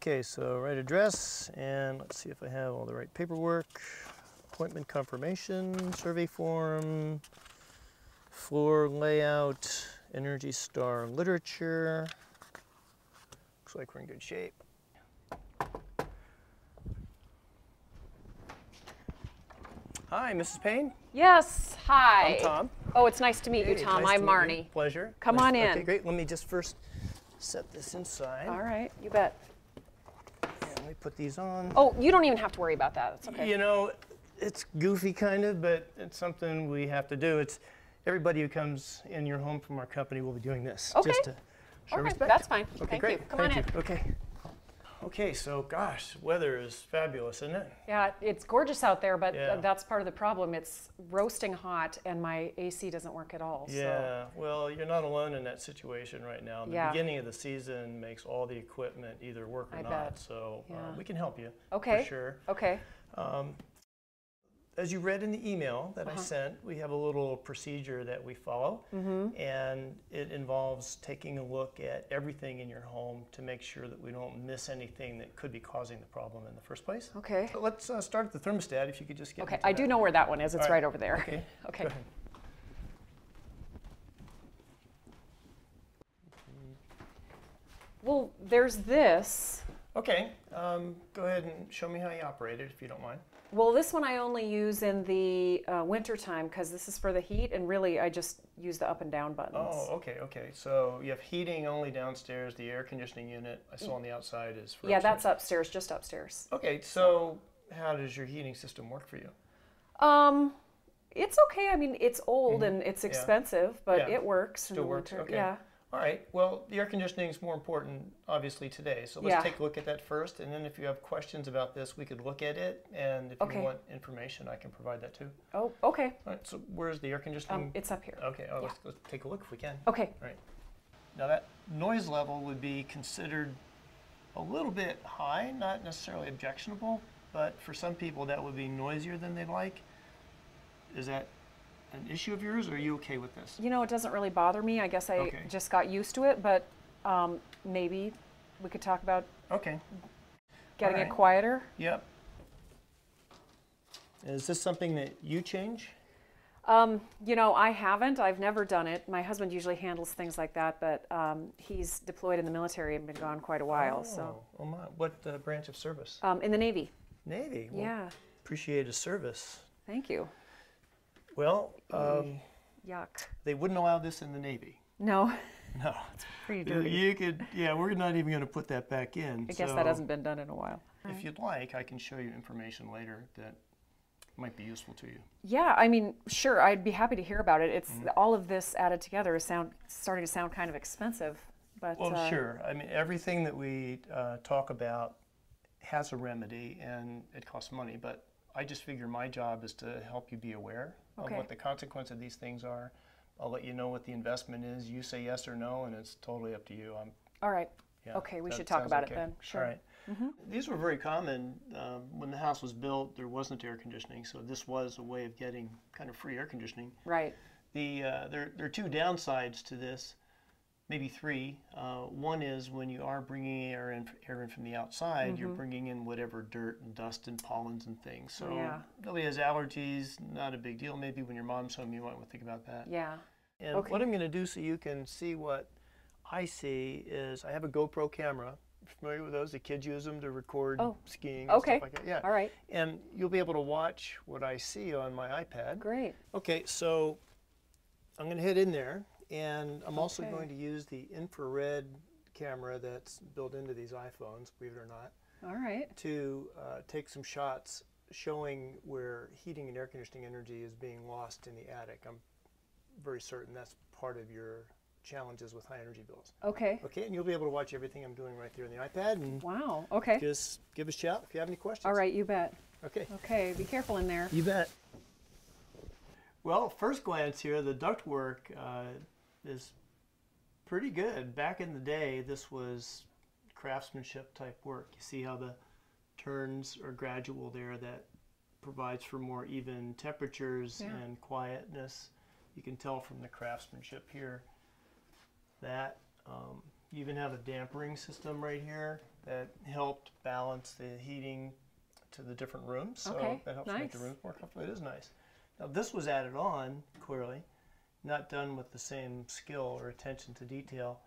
Okay, so right address, and let's see if I have all the right paperwork. Appointment confirmation, survey form, floor layout, Energy Star literature. Looks like we're in good shape. Hi, Mrs. Payne. Yes, hi. I'm Tom. Oh, it's nice to meet you, Hey, Tom. nice I'm to meet Marnie. you. Pleasure. Come Nice- on in. Okay, great. Let me just first set this inside. All right, you bet. And let me put these on. Oh, you don't even have to worry about that. It's okay. You know, it's goofy kind of, but it's something we have to do. It's everybody who comes in your home from our company will be doing this. Okay. Just to show Okay, respect. that's fine. Okay, Thank great. you. Come on in. Okay. Okay, so gosh, weather is fabulous, isn't it? Yeah, it's gorgeous out there, but Yeah. that's part of the problem. It's roasting hot, and my AC doesn't work at all. Yeah, well, you're not alone in that situation right now. The Yeah. beginning of the season makes all the equipment either work or I not, bet. so Yeah. we can help you, Okay. for sure. Okay. As you read in the email that I sent, we have a little procedure that we follow, and it involves taking a look at everything in your home to make sure that we don't miss anything that could be causing the problem in the first place. Okay. So let's start at the thermostat, if you could just get Okay. into I do that. know where that one is. It's All right. right over there. Okay. Okay. Go ahead. Well, there's this. Okay, go ahead and show me how you operate it, if you don't mind. Well, this one I only use in the winter time because this is for the heat, and really I just use the up and down buttons. Oh, okay. So you have heating only downstairs. The air conditioning unit I saw on the outside is for Yeah, upstairs. that's upstairs, just upstairs. Okay, so how does your heating system work for you? It's okay. I mean, it's old and it's expensive, but Yeah. it works. Still in the works, winter. okay. Yeah. All right, well, the air conditioning is more important, obviously, today. So let's Yeah. take a look at that first, and then if you have questions about this, we could look at it, and if Okay. you want information, I can provide that too. Oh, okay. All right, so where's the air conditioning? It's up here. Okay, let's take a look if we can. Okay. All right. Now that noise level would be considered a little bit high, not necessarily objectionable, but for some people that would be noisier than they'd like. Is that an issue of yours, or are you okay with this? You know, it doesn't really bother me. I guess I Okay. just got used to it, but maybe we could talk about Okay. getting All it right. quieter. Yep. Is this something that you change? You know, I haven't. I've never done it. My husband usually handles things like that, but he's deployed in the military and been gone quite a while. So, Oh my. What branch of service? in the Navy. Navy. Well, Yeah. appreciate his service. Thank you. Well, Yuck. they wouldn't allow this in the Navy. No. No. Pretty dirty. You could, yeah, we're not even going to put that back in. I guess that hasn't been done in a while. If you'd like, I can show you information later that might be useful to you. Yeah, I mean, sure, I'd be happy to hear about it. It's all of this added together is starting to sound kind of expensive, but Well, sure. I mean, everything that we talk about has a remedy, and it costs money. But I just figure my job is to help you be aware of what the consequence of these things are. I'll let you know what the investment is. You say yes or no, and it's totally up to you. all right. Yeah, Okay, we that should talk sounds about okay. it then. Sure. All right. These were very common. When the house was built, there wasn't air conditioning, so this was a way of getting kind of free air conditioning. Right. There are two downsides to this, maybe three. One is when you are bringing air in from the outside, you're bringing in whatever dirt and dust and pollens and things. So nobody has allergies, not a big deal. Maybe when your mom's home, you might want to think about that. Yeah. And what I'm going to do so you can see what I see is I have a GoPro camera. Familiar with those? The kids use them to record skiing and stuff like that. Yeah. All right. And you'll be able to watch what I see on my iPad. Great. Okay, so I'm going to hit in there, and I'm also going to use the infrared camera that's built into these iPhones, believe it or not, All right. to take some shots showing where heating and air conditioning energy is being lost in the attic. I'm very certain that's part of your challenges with high energy bills. Okay. Okay, and you'll be able to watch everything I'm doing right there on the iPad, and Wow. Okay. just give us a shout if you have any questions. All right, you bet. Okay. Okay, be careful in there. You bet. Well, first glance here, the ductwork is pretty good. Back in the day, this was craftsmanship type work. You see how the turns are gradual there. That provides for more even temperatures and quietness. You can tell from the craftsmanship here that you even have a dampering system right here that helped balance the heating to the different rooms. So Okay, that helps make the nice. rooms more comfortable. It is nice. Now this was added on, clearly, not done with the same skill or attention to detail,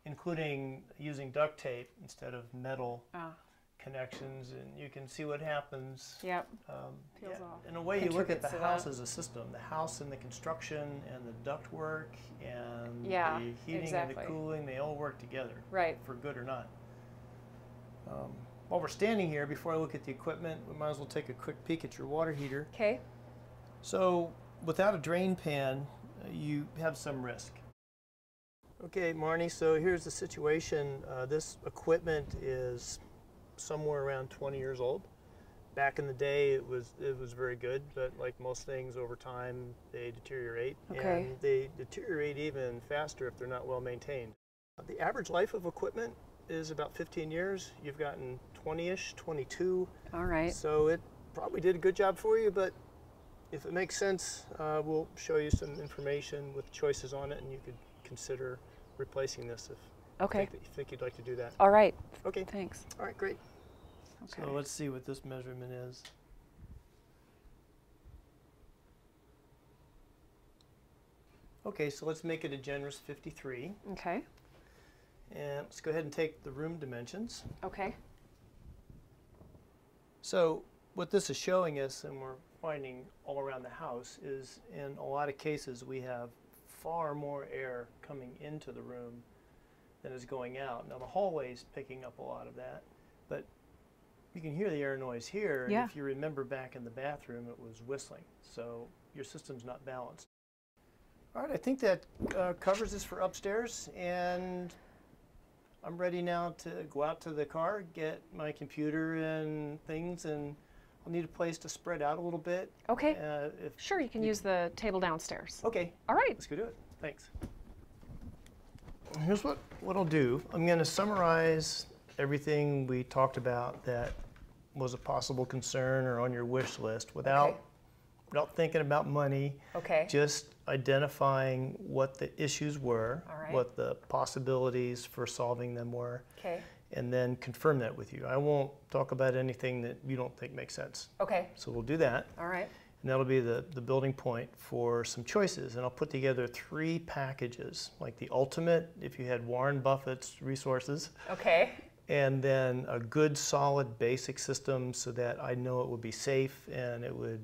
including using duct tape instead of metal Ah, connections, and you can see what happens. yep. Um, Peels off. In a way, you look at the Contributes to house that. as a system, the house and the construction and the ductwork and Yeah, the heating exactly. and the cooling, they all work together, Right. for good or not. While we're standing here, before I look at the equipment, we might as well take a quick peek at your water heater. Okay. So without a drain pan, you have some risk. Okay, Marnie, so here's the situation. This equipment is somewhere around 20 years old. Back in the day, it was very good, but like most things, over time they deteriorate, Okay. and they deteriorate even faster if they're not well maintained. The average life of equipment is about 15 years. You've gotten 20-ish, 22. All right. So it probably did a good job for you, but if it makes sense, we'll show you some information with choices on it, and you could consider replacing this if Okay. you think you'd like to do that. All right. Okay. Thanks. All right, great. Okay. So let's see what this measurement is. Okay, so let's make it a generous 53. Okay. And let's go ahead and take the room dimensions. Okay. So what this is showing us, and we're finding all around the house, is in a lot of cases we have far more air coming into the room than is going out. Now the hallway's picking up a lot of that, but you can hear the air noise here. Yeah. And if you remember back in the bathroom, it was whistling. So your system's not balanced. All right, I think that covers this for upstairs, and I'm ready now to go out to the car, get my computer and things, and I'll need a place to spread out a little bit. Okay. If Sure, you can use the table downstairs. Okay, All right. let's go do it. Thanks. Here's what I'll do. I'm going to summarize everything we talked about that was a possible concern or on your wish list without thinking about money. Okay. Just identifying what the issues were, All right. what the possibilities for solving them were, Okay. and then confirm that with you. I won't talk about anything that you don't think makes sense. Okay. So we'll do that, All right. and that'll be the building point for some choices. And I'll put together 3 packages, like the ultimate, if you had Warren Buffett's resources, Okay. and then a good solid basic system so that I know it would be safe and it would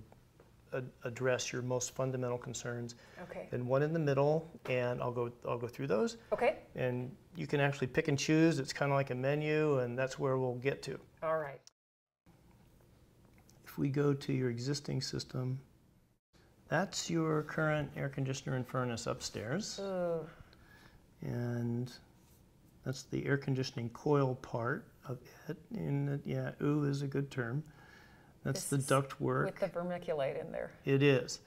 address your most fundamental concerns. Okay. Then one in the middle, and I'll go through those. Okay. And you can actually pick and choose. It's kind of like a menu, and that's where we'll get to. All right. If we go to your existing system, that's your current air conditioner and furnace upstairs. Ooh. And that's the air conditioning coil part of it. And yeah, ooh is a good term. That's the This is duct work. With the vermiculite in there. It is.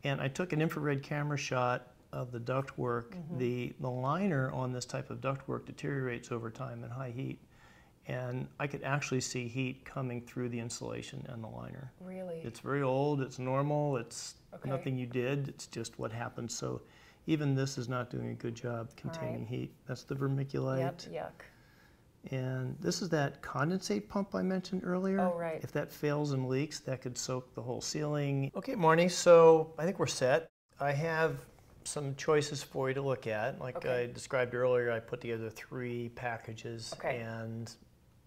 And I took an infrared camera shot of the ductwork. The liner on this type of ductwork deteriorates over time in high heat. And I could actually see heat coming through the insulation and the liner. Really? It's very old, it's normal, it's Okay. nothing you did, it's just what happened. So even this is not doing a good job containing right. heat. That's the vermiculite. Yep. Yuck. And this is that condensate pump I mentioned earlier. Oh, right. If that fails and leaks, that could soak the whole ceiling. Okay, Marnie, so I think we're set. I have some choices for you to look at. Like Okay. I described earlier, I put together 3 packages. Okay. And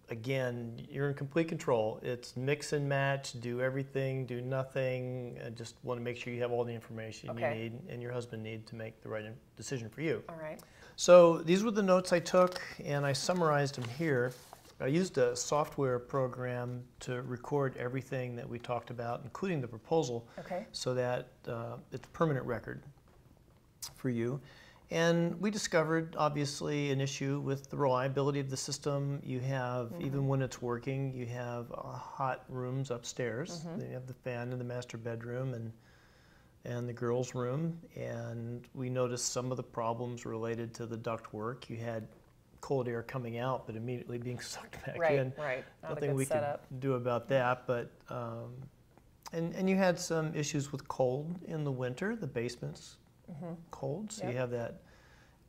again, you're in complete control. It's mix and match, do everything, do nothing. I just want to make sure you have all the information you Okay. need and your husband need to make the right decision for you. All right. So these were the notes I took, and I summarized them here. I used a software program to record everything that we talked about, including the proposal, Okay. so that it's a permanent record for you. And we discovered, obviously, an issue with the reliability of the system. You have, even when it's working, you have hot rooms upstairs. You have the fan in the master bedroom and the girls' room. And we noticed some of the problems related to the ductwork. You had cold air coming out, but immediately being sucked back Right. in. Right. Not a Nothing good we setup. could do about that, but and you had some issues with cold in the winter. The basement's cold, so you Yep. have that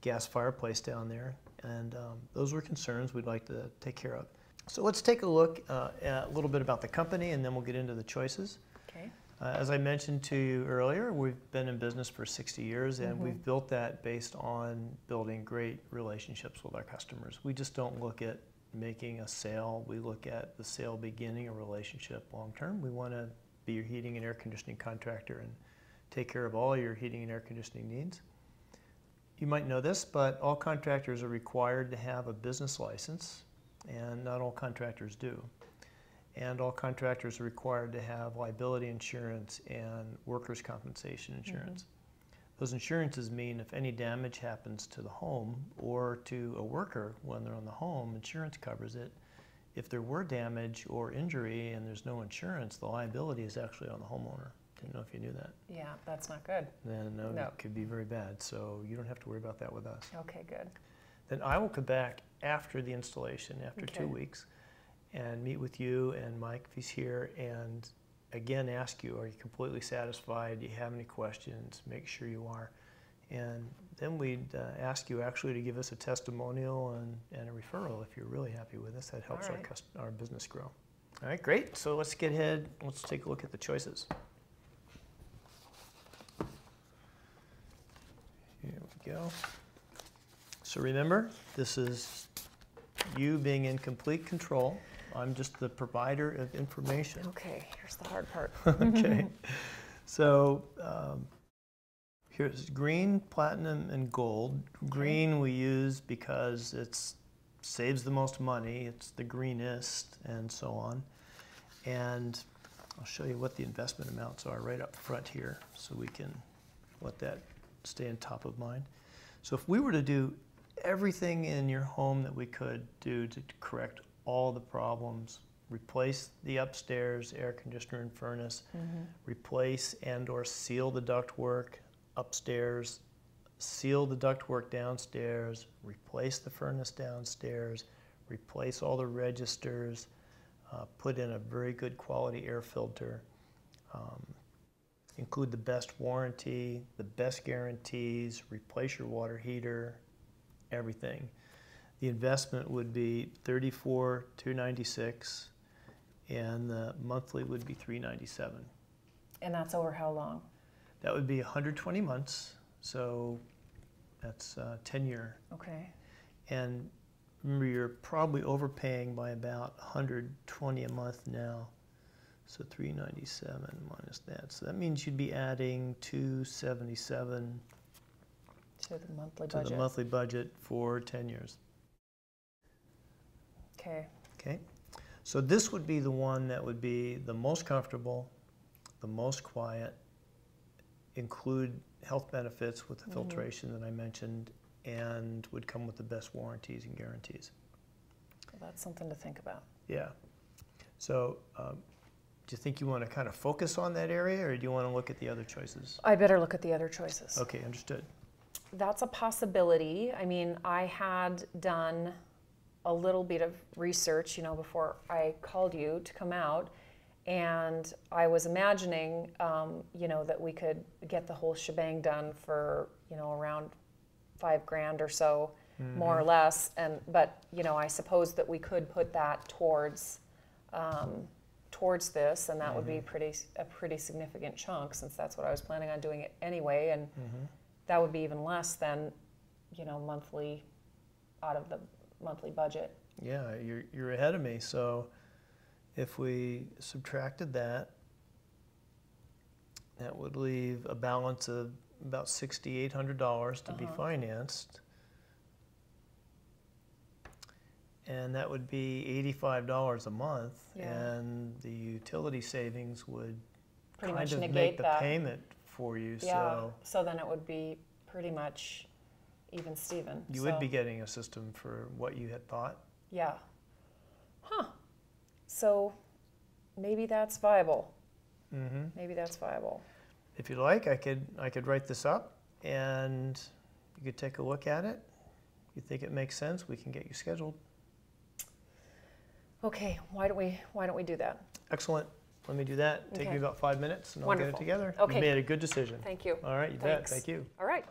gas fireplace down there. And those were concerns we'd like to take care of. So let's take a look at a little bit about the company, and then we'll get into the choices. Okay. As I mentioned to you earlier, we've been in business for 60 years, and we've built that based on building great relationships with our customers. We just don't look at making a sale. We look at the sale beginning a relationship long term. We want to be your heating and air conditioning contractor and take care of all your heating and air conditioning needs. You might know this, but all contractors are required to have a business license, and not all contractors do. And all contractors are required to have liability insurance and workers' compensation insurance. Those insurances mean if any damage happens to the home or to a worker when they're on the home, insurance covers it. If there were damage or injury and there's no insurance, the liability is actually on the homeowner. Didn't know if you knew that. Yeah, that's not good. Then no, No. it could be very bad, so you don't have to worry about that with us. Okay, good. Then I will come back after the installation, after 2 weeks, and meet with you and Mike if he's here, and again ask you, are you completely satisfied? Do you have any questions? Make sure you are. And then we'd ask you actually to give us a testimonial and a referral if you're really happy with us. That helps our business grow. All right, great. So let's get ahead. Let's take a look at the choices. Here we go. So remember, this is you being in complete control. I'm just the provider of information. Okay, here's the hard part. Okay. So here's green, platinum, and gold. Green we use because it saves the most money. It's the greenest and so on. And I'll show you what the investment amounts are right up front here so we can let that stay on top of mind. So if we were to do everything in your home that we could do to correct all the problems, replace the upstairs air conditioner and furnace, replace and or seal the ductwork upstairs, seal the ductwork downstairs, replace the furnace downstairs, replace all the registers, put in a very good quality air filter, include the best warranty, the best guarantees, replace your water heater, everything. The investment would be $34,296, and the monthly would be $397. And that's over how long? That would be 120 months, so that's 10-year. Okay. And remember, you're probably overpaying by about $120 a month now. So $397 minus that. So that means you'd be adding $277 to the monthly to budget. the monthly budget for 10 years. Okay. Okay. So this would be the one that would be the most comfortable, the most quiet, include health benefits with the filtration that I mentioned, and would come with the best warranties and guarantees. Well, that's something to think about. Yeah. So do you think you want to kind of focus on that area, or do you want to look at the other choices? I better look at the other choices. Okay, understood. That's a possibility. I mean, I had done a little bit of research, before I called you to come out, and I was imagining, that we could get the whole shebang done for, around $5,000 or so, more or less. But I suppose that we could put that towards this, and that would be a pretty significant chunk, since that's what I was planning on doing it anyway, and that would be even less than, monthly, out of the monthly budget. Yeah, you're ahead of me. So if we subtracted that, that would leave a balance of about $6,800 to be financed. And that would be $85 a month, and the utility savings would Pretty kind much of negate make the that. payment for you. Yeah, so then it would be pretty much even Steven. You would be getting a system for what you had thought. Yeah. Huh. So maybe that's viable. Maybe that's viable. If you'd like, I could write this up, and you could take a look at it. If you think it makes sense, we can get you scheduled. Okay, why don't we do that? Excellent. Let me do that. Take me about 5 minutes, and I'll get it Wonderful. together. Okay. You made a good decision. Thank you. All right, you Thanks. bet. Thank you. All right.